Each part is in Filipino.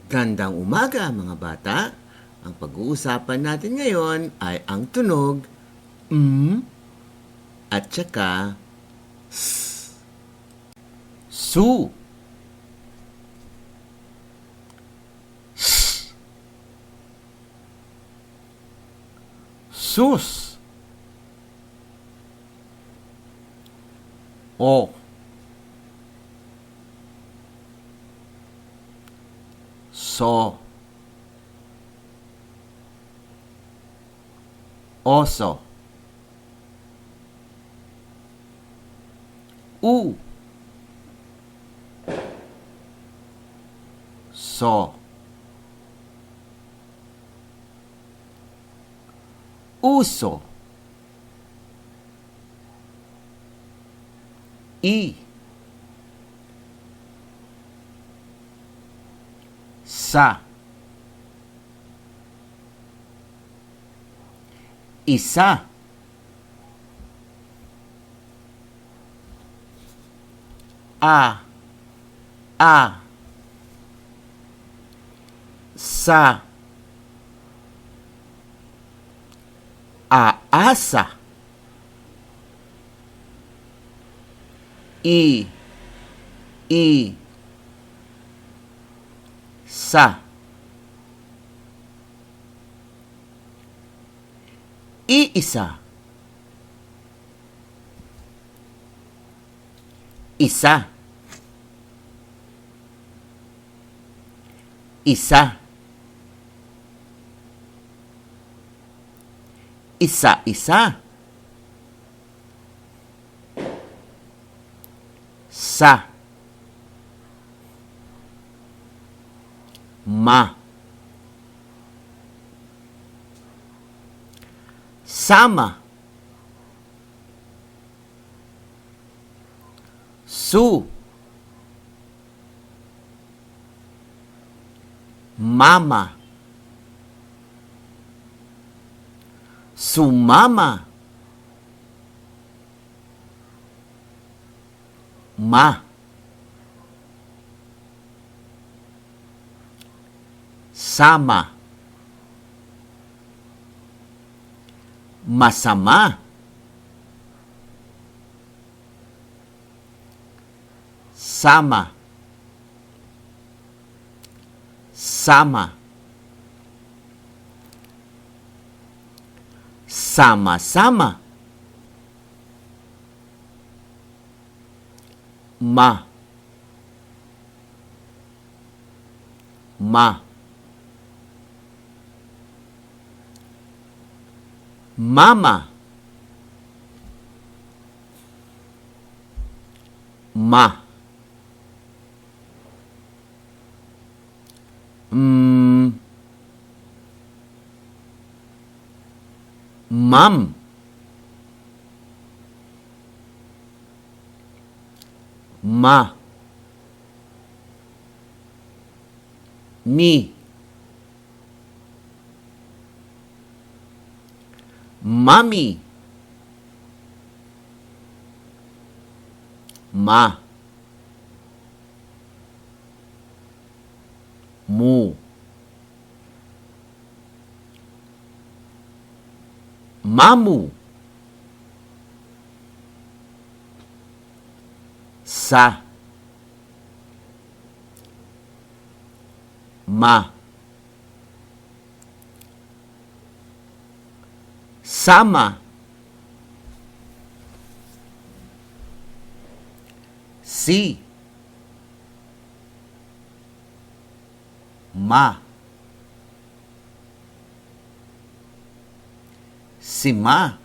Gandang umaga mga bata. Ang pag-uusapan natin ngayon ay ang tunog at saka s. Su, s, sus, o, so, oso, u, so, uso, i, sa, isa, a, sa, aasa, i, sa, iisa, isa, isa, isa-isa, sa, ma, sama, su, mama, sumama, ma, sama, masama, sama, sama, sama-sama, ma, mama, ma, mam, ma, mi, mami, ma, mu, mamu, sa, ma, sama, si, ma, sima,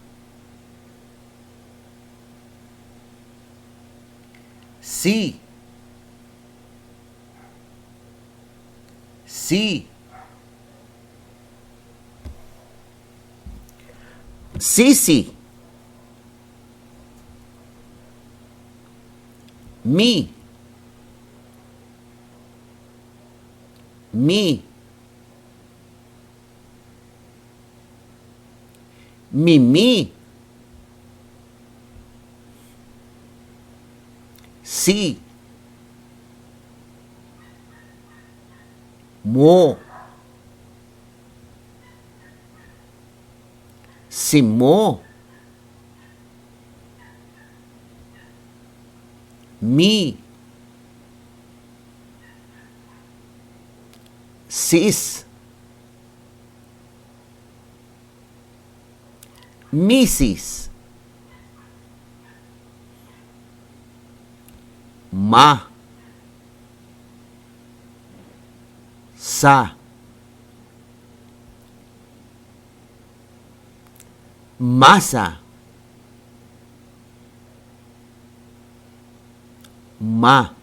si, sisi, mi, mimi, si, Mo. Si mo. Mi. Sis. Misis. Ma. Sa. Masa. Ma.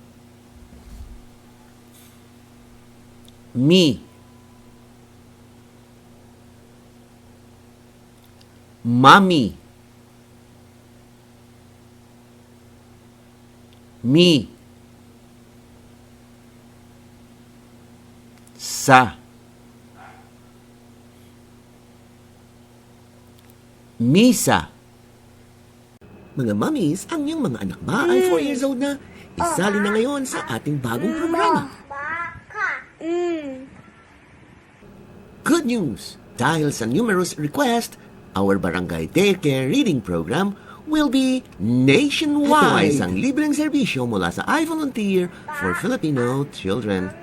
Mi. Mami. Mi. Sa. Misa. Mga mommies, ang iyong mga anak ba ay 4 years old na? Isali na ngayon sa ating bagong programa. Good news! Dahil sa numerous request, our Barangay Daycare Reading Program will be nationwide. Ito ay isang libreng serbisyo mula sa iVolunteer for Filipino Children.